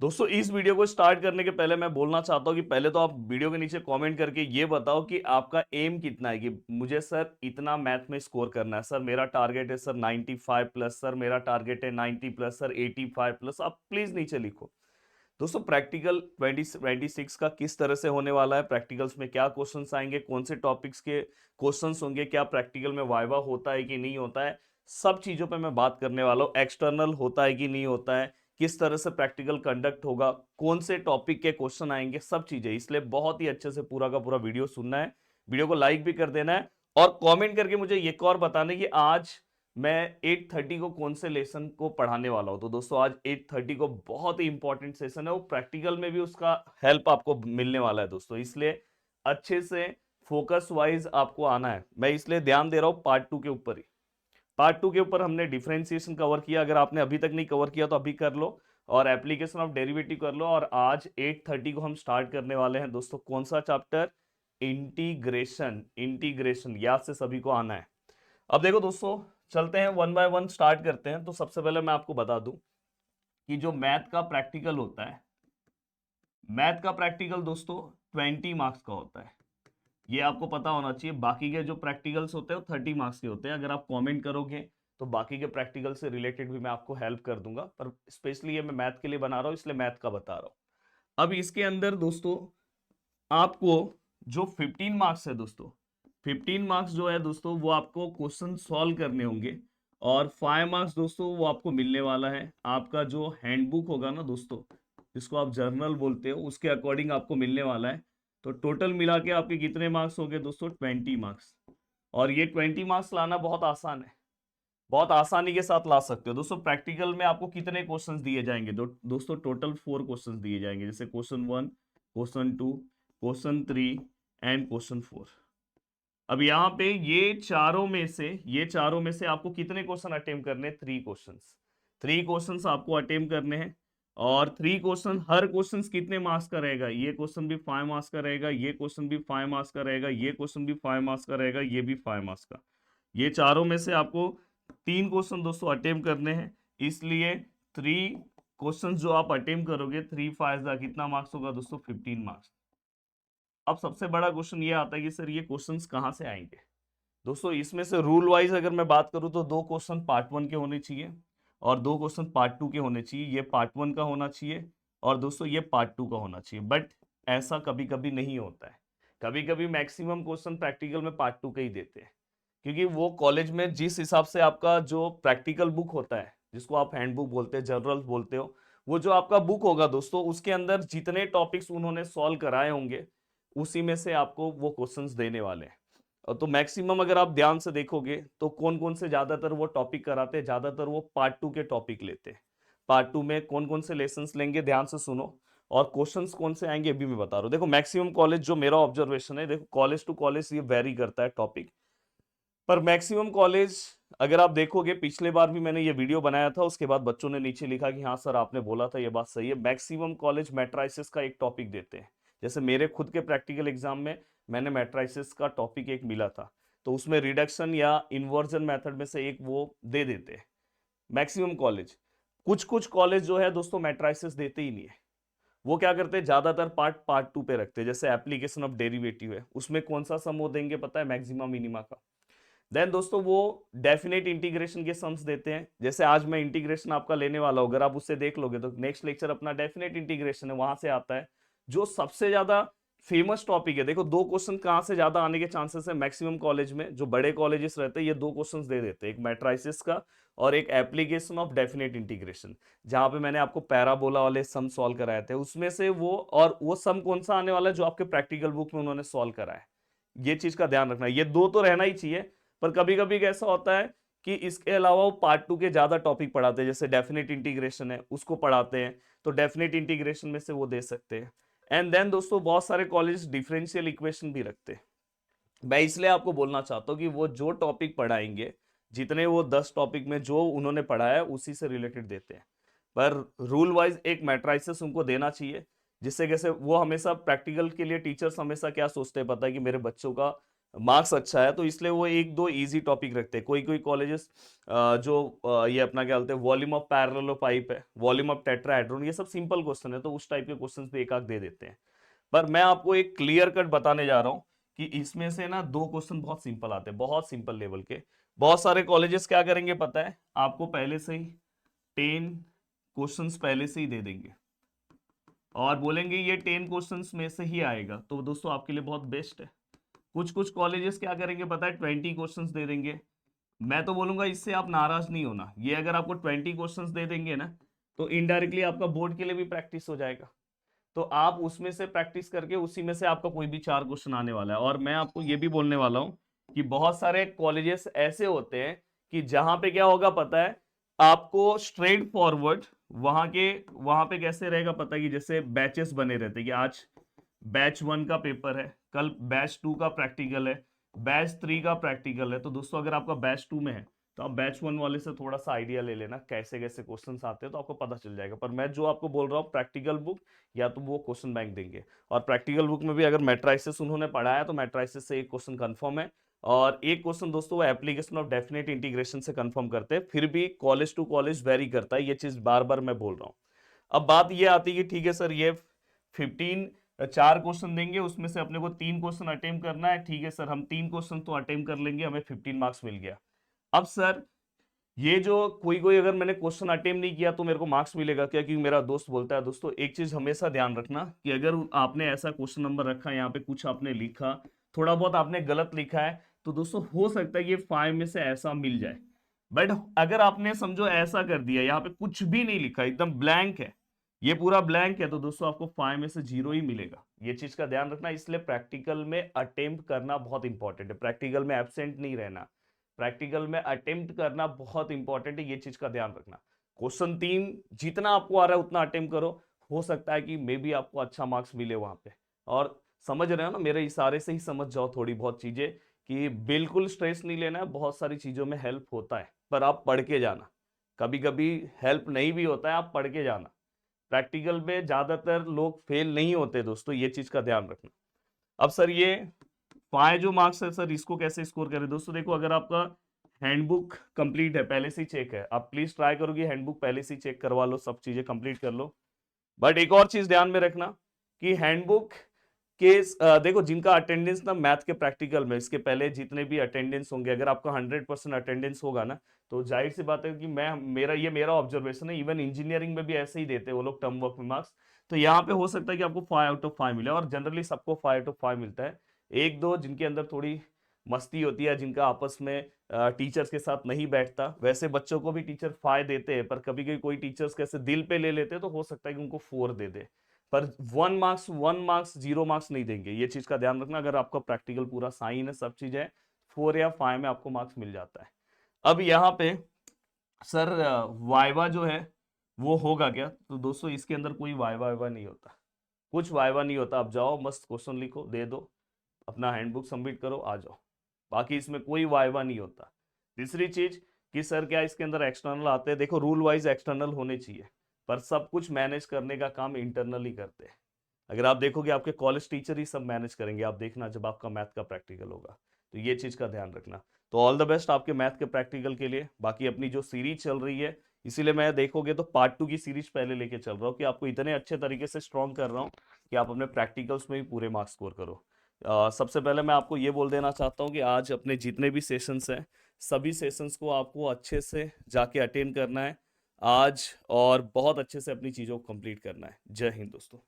दोस्तों इस वीडियो को स्टार्ट करने के पहले मैं बोलना चाहता हूं कि पहले तो आप वीडियो के नीचे कमेंट करके ये बताओ कि आपका एम कितना है, कि मुझे सर इतना मैथ में स्कोर करना है, सर मेरा टारगेट है सर 95 प्लस, सर मेरा टारगेट है 90 प्लस, सर 85 प्लस। आप प्लीज नीचे लिखो। दोस्तों प्रैक्टिकल 2026 का किस तरह से होने वाला है, प्रैक्टिकल्स में क्या क्वेश्चंस आएंगे, कौन से टॉपिक्स के क्वेश्चंस होंगे, क्या प्रैक्टिकल में वाइवा होता है कि नहीं होता है, सब चीजों पे मैं बात करने वाला हूँ। एक्सटर्नल होता है कि नहीं होता है, किस तरह से प्रैक्टिकल कंडक्ट होगा, कौन से टॉपिक के क्वेश्चन आएंगे, सब चीजें। इसलिए बहुत ही अच्छे से पूरा का पूरा वीडियो सुनना है, वीडियो को लाइक भी कर देना है और कमेंट करके मुझे एक और बताना कि आज मैं 8:30 को कौन से लेसन को पढ़ाने वाला हूं। तो दोस्तों आज 8:30 को बहुत ही इंपॉर्टेंट सेशन है, वो प्रैक्टिकल में भी उसका हेल्प आपको मिलने वाला है दोस्तों। इसलिए अच्छे से फोकस वाइज आपको आना है। मैं इसलिए ध्यान दे रहा हूं पार्ट 2 के ऊपर ही। पार्ट 2 के ऊपर हमने डिफरेंशिएशन कवर किया, अगर आपने अभी तक नहीं कवर किया तो अभी कर लो, और एप्लीकेशन ऑफ डेरिवेटिव कर लो। और आज 8:30 को हम स्टार्ट करने वाले हैं दोस्तों कौन सा चैप्टर, इंटीग्रेशन। इंटीग्रेशन याद से सभी को आना है। अब देखो दोस्तों, चलते हैं वन बाय वन स्टार्ट करते हैं। तो सबसे पहले मैं आपको बता दूं कि जो मैथ का प्रैक्टिकल होता है, मैथ का प्रैक्टिकल दोस्तों 20 मार्क्स का होता है, ये आपको पता होना चाहिए। बाकी के जो प्रैक्टिकल्स होते हैं वो 30 मार्क्स के होते हैं। अगर आप कमेंट करोगे तो बाकी के प्रैक्टिकल से रिलेटेड भी मैं आपको हेल्प कर दूंगा, पर स्पेशली ये मैं मैथ के लिए बना रहा हूँ इसलिए मैथ का बता रहा हूँ। अब इसके अंदर दोस्तों आपको जो 15 मार्क्स है दोस्तों, 15 मार्क्स जो है दोस्तों वो आपको क्वेश्चन सॉल्व करने होंगे, और 5 मार्क्स दोस्तों वो आपको मिलने वाला है आपका जो हैंडबुक होगा ना दोस्तों, जिसको आप जर्नल बोलते हो, उसके अकॉर्डिंग आपको मिलने वाला है। तो टोटल मिला के आपके कितने मार्क्स हो गए दोस्तों, 20 मार्क्स। और ये 20 मार्क्स लाना बहुत आसान है, बहुत आसानी के साथ ला सकते हो दोस्तों। प्रैक्टिकल में आपको कितने क्वेश्चंस दिए जाएंगे दोस्तों, टोटल 4 क्वेश्चंस दिए जाएंगे, जैसे question 1, question 2, question 3 and question 4। अब यहाँ पे ये चारों में से आपको कितने क्वेश्चन अटेम्प्ट करने हैं, 3 क्वेश्चंस। 3 क्वेश्चंस आपको अटेम्प्ट करने हैं, और 3 क्वेश्चन, हर क्वेश्चन कितने मार्क्स का रहेगा, ये क्वेश्चन भी 5 मार्क्स का रहेगा, ये क्वेश्चन भी 5 मार्क्स का रहेगा, ये क्वेश्चन भी 5 मार्क्स का रहेगा, ये भी 5 मार्क्स का। ये चारों में से आपको 3 क्वेश्चन दोस्तों अटेम्प्ट करने हैं, इसलिए 3 क्वेश्चन जो आप अटेम्प्ट करोगे, 3 5 कितना मार्क्स होगा दोस्तों, 15 मार्क्स। अब सबसे बड़ा क्वेश्चन ये आता है कि सर ये क्वेश्चंस कहाँ से आएंगे। दोस्तों इसमें से रूल वाइज अगर मैं बात करूं तो 2 क्वेश्चन पार्ट 1 के होने चाहिए और 2 क्वेश्चन पार्ट 2 के होने चाहिए। ये पार्ट 1 का होना चाहिए और दोस्तों ये पार्ट 2 का होना चाहिए। बट ऐसा कभी कभी नहीं होता है, कभी कभी मैक्सिमम क्वेश्चन प्रैक्टिकल में पार्ट 2 के ही देते हैं, क्योंकि वो कॉलेज में जिस हिसाब से आपका जो प्रैक्टिकल बुक होता है, जिसको आप हैंडबुक बोलते हैं, जर्नल बोलते हो, वो जो आपका बुक होगा दोस्तों, उसके अंदर जितने टॉपिक्स उन्होंने सॉल्व कराए होंगे उसी में से आपको वो क्वेश्चंस देने वाले हैं। तो मैक्सिमम अगर आप ध्यान से देखोगे तो कौन कौन से ज्यादातर वो टॉपिक कराते हैं, ज्यादातर वो पार्ट 2 के टॉपिक लेते हैं। पार्ट 2 में कौन कौन से लेसन्स लेंगे ध्यान से सुनो, और क्वेश्चंस कौन से आएंगे अभी मैं बता रहा हूँ। देखो मैक्सिमम कॉलेज, जो मेरा ऑब्जर्वेशन है, देखो कॉलेज टू कॉलेज ये वेरी करता है टॉपिक, पर मैक्सिमम कॉलेज अगर आप देखोगे, पिछले बार भी मैंने ये वीडियो बनाया था, उसके बाद बच्चों ने नीचे लिखा कि हाँ सर आपने बोला था ये बात सही है, मैक्सिमम कॉलेज मैट्राइसिस का एक टॉपिक देते हैं। जैसे मेरे खुद के प्रैक्टिकल एग्जाम में मैंने मैट्राइसिस का टॉपिक एक मिला था, तो उसमें रिडक्शन या इन्वर्जन मेथड में से एक वो दे देते हैं मैक्सिमम कॉलेज। कुछ कुछ कॉलेज जो है दोस्तों मैट्राइसिस देते ही नहीं है, वो क्या करते हैं ज्यादातर पार्ट 2 पे रखते हैं। जैसे एप्लीकेशन ऑफ डेरिवेटिव है, उसमें कौन सा सम वो देंगे पता है, मैक्सिमा मिनिमा का। देन दोस्तों वो डेफिनेट इंटीग्रेशन के सम्स देते हैं, जैसे आज मैं इंटीग्रेशन आपका लेने वाला हूं, अगर आप उससे देख लोगे तो नेक्स्ट लेक्चर अपना डेफिनेट इंटीग्रेशन है, वहां से आता है जो सबसे ज्यादा फेमस टॉपिक है। देखो 2 क्वेश्चन कहां से ज्यादा आने के चांसेस है, मैक्सिमम कॉलेज में जो बड़े कॉलेजेस रहते हैं ये 2 क्वेश्चंस दे देते हैं, एक मैट्राइसिस का और एक एप्लीकेशन ऑफ डेफिनेट इंटीग्रेशन, जहां पे मैंने आपको पैराबोला वाले सम सॉल्व कराए थे, उसमें से वो, और वो सम कौन सा आने वाला है जो आपके प्रैक्टिकल बुक में उन्होंने सॉल्व करा है। ये चीज का ध्यान रखना, ये 2 तो रहना ही चाहिए। पर कभी कभी कैसा होता है कि इसके अलावा वो पार्ट 2 के ज्यादा टॉपिक पढ़ाते हैं, जैसे डेफिनेट इंटीग्रेशन है उसको पढ़ाते हैं, तो डेफिनेट इंटीग्रेशन में से वो दे सकते हैं। एंड देन दोस्तों बहुत सारे कॉलेज डिफरेंशियल इक्वेशन भी रखते हैं। मैं इसलिए आपको बोलना चाहता हूँ कि वो जो टॉपिक पढ़ाएंगे, जितने वो 10 टॉपिक में जो उन्होंने पढ़ाया है उसी से रिलेटेड देते हैं, पर रूल वाइज एक मैट्राइसिस उनको देना चाहिए, जिससे कैसे वो हमेशा प्रैक्टिकल के लिए टीचर्स हमेशा क्या सोचते हैं पता है, कि मेरे बच्चों का मार्क्स अच्छा है, तो इसलिए वो एक दो इजी टॉपिक रखते हैं। कोई कोई कॉलेजेस जो ये अपना क्या बोलते हैं, वॉल्यूम ऑफ पैरेललोपाइप है, वॉल्यूम ऑफ टेट्राहेड्रॉन, ये सब सिंपल क्वेश्चन है, तो उस टाइप के क्वेश्चन भी एक आध दे देते हैं। पर मैं आपको एक क्लियर कट बताने जा रहा हूं कि इसमें से ना दो क्वेश्चन बहुत सिंपल आते हैं, बहुत सिंपल लेवल के। बहुत सारे कॉलेजेस क्या करेंगे पता है, आपको पहले से ही 10 क्वेश्चंस पहले से ही दे देंगे और बोलेंगे ये 10 क्वेश्चंस में से ही आएगा, तो दोस्तों आपके लिए बहुत बेस्ट है। कुछ कुछ कॉलेजेस क्या करेंगे पता है, 20 क्वेश्चंस दे देंगे। मैं तो बोलूंगा इससे आप नाराज नहीं होना, ये अगर आपको 20 क्वेश्चंस दे देंगे ना, तो इनडायरेक्टली आपका बोर्ड के लिए भी प्रैक्टिस हो जाएगा। तो आप उसमें से प्रैक्टिस करके उसी में से आपका कोई भी 4 क्वेश्चन आने वाला है। और मैं आपको ये भी बोलने वाला हूं कि बहुत सारे कॉलेजेस ऐसे होते हैं कि जहां पे क्या होगा पता है, आपको स्ट्रेट फॉरवर्ड वहां पे कैसे रहेगा पता है, कि जैसे बैचेस बने रहते हैं कि आज बैच 1 का पेपर है, कल बैच 2 का प्रैक्टिकल है, बैच 3 का प्रैक्टिकल है। तो दोस्तों अगर आपका बैच 2 में है तो आप बैच 1 वाले से थोड़ा सा आइडिया ले लेना कैसे कैसे क्वेश्चंस आते हैं, तो आपको पता चल जाएगा। पर मैं जो आपको बोल रहा हूँ प्रैक्टिकल बुक या तो वो क्वेश्चन बैंक देंगे, और प्रैक्टिकल बुक में भी अगर मैट्राइसिस उन्होंने पढ़ा है तो मैट्राइसिस से एक क्वेश्चन कंफर्म है, और एक क्वेश्चन दोस्तों वो एप्लीकेशन ऑफ डेफिनेट इंटीग्रेशन से कंफर्म करते हैं। फिर भी कॉलेज टू कॉलेज वेरी करता है, ये चीज बार बार मैं बोल रहा हूँ। अब बात ये आती है कि ठीक है सर, ये 15 4 क्वेश्चन देंगे, उसमें से अपने को 3 क्वेश्चन अटेम्प्ट करना है। ठीक है सर, हम 3 क्वेश्चन तो अटेम्प्ट कर लेंगे, हमें 15 मार्क्स मिल गया। अब सर ये जो कोई कोई अगर मैंने क्वेश्चन अटेम्प्ट नहीं किया तो मेरे को मार्क्स मिलेगा क्या, क्योंकि मेरा दोस्त बोलता है। दोस्तों एक चीज हमेशा ध्यान रखना कि अगर आपने ऐसा क्वेश्चन नंबर रखा, यहाँ पे कुछ आपने लिखा, थोड़ा बहुत आपने गलत लिखा है, तो दोस्तों हो सकता है ये 5 में से ऐसा मिल जाए। बट अगर आपने समझो ऐसा कर दिया, यहाँ पे कुछ भी नहीं लिखा, एकदम ब्लैंक है, ये पूरा ब्लैंक है, तो दोस्तों आपको 5 में से 0 ही मिलेगा। ये चीज का ध्यान रखना। इसलिए प्रैक्टिकल में अटेम्प्ट करना बहुत इंपॉर्टेंट है, प्रैक्टिकल में एब्सेंट नहीं रहना, प्रैक्टिकल में अटेम्प्ट करना बहुत इंपॉर्टेंट है, ये चीज का ध्यान रखना। क्वेश्चन 3 जितना आपको आ रहा है उतना अटेम्प्ट करो, हो सकता है कि मे बी आपको अच्छा मार्क्स मिले वहां पे। और समझ रहे हो ना, मेरे इशारे से ही समझ जाओ थोड़ी बहुत चीजें, कि बिल्कुल स्ट्रेस नहीं लेना है, बहुत सारी चीजों में हेल्प होता है, पर आप पढ़ के जाना। कभी कभी हेल्प नहीं भी होता है, आप पढ़ के जाना। प्रैक्टिकल में ज्यादातर लोग फेल नहीं होते दोस्तों, ये चीज का ध्यान रखना। अब सर ये 5 जो मार्क्स है सर, इसको कैसे स्कोर करें दोस्तों, देखो अगर आपका हैंडबुक कंप्लीट है, पहले से ही चेक है, आप प्लीज ट्राई करो कि हैंडबुक पहले से ही चेक करवा लो, सब चीजें कंप्लीट कर लो। बट एक और चीज ध्यान में रखना कि हैंडबुक के देखो जिनका अटेंडेंस ना मैथ के प्रैक्टिकल में, इसके पहले जितने भी अटेंडेंस होंगे, अगर आपका 100% अटेंडेंस होगा ना, तो जाहिर सी बात है कि मेरा ऑब्जर्वेशन है, इवन इंजीनियरिंग में भी ऐसे ही देते हैं वो लोग टर्म वर्क में मार्क्स। तो यहाँ पे हो सकता है कि आपको 5 आउट ऑफ 5 मिले, और जनरली सबको 5 आउट ऑफ 5 मिलता है। एक दो जिनके अंदर थोड़ी मस्ती होती है, जिनका आपस में टीचर्स के साथ नहीं बैठता, वैसे बच्चों को भी टीचर 5 देते हैं, पर कभी कभी कोई टीचर्स कैसे दिल पे ले लेते हैं, तो हो सकता है कि उनको 4 दे दे। पर 1 मार्क्स 0 मार्क्स नहीं देंगे, ये चीज का ध्यान रखना। अगर आपका प्रैक्टिकल पूरा साइन है, सब चीज है, 4 या 5 में आपको मार्क्स मिल जाता है। अब यहाँ पे सर वाइवा जो है वो होगा क्या, तो दोस्तों इसके अंदर कोई वाइवा वाइवा नहीं होता, कुछ वाइवा नहीं होता। आप जाओ मस्त क्वेश्चन लिखो, दे दो, अपना हैंडबुक सबमिट करो, आ जाओ। बाकी इसमें कोई वाइवा नहीं होता। तीसरी चीज कि सर क्या इसके अंदर एक्सटर्नल आते हैं, देखो रूल वाइज एक्सटर्नल होने चाहिए, पर सब कुछ मैनेज करने का काम इंटरनल ही करते हैं। अगर आप देखोगे आपके कॉलेज टीचर ही सब मैनेज करेंगे, आप देखना जब आपका मैथ का प्रैक्टिकल होगा, तो ये चीज का ध्यान रखना। तो ऑल द बेस्ट आपके मैथ के प्रैक्टिकल के लिए। बाकी अपनी जो सीरीज चल रही है, इसीलिए मैं देखोगे तो पार्ट 2 की सीरीज पहले लेके चल रहा हूँ, कि आपको इतने अच्छे तरीके से स्ट्रॉन्ग कर रहा हूँ कि आप अपने प्रैक्टिकल्स में भी पूरे मार्क्स स्कोर करो। सबसे पहले मैं आपको ये बोल देना चाहता हूँ कि आज अपने जितने भी सेशंस हैं, सभी सेशंस को आपको अच्छे से जाके अटेंड करना है आज, और बहुत अच्छे से अपनी चीज़ों को कंप्लीट करना है। जय हिंद दोस्तों।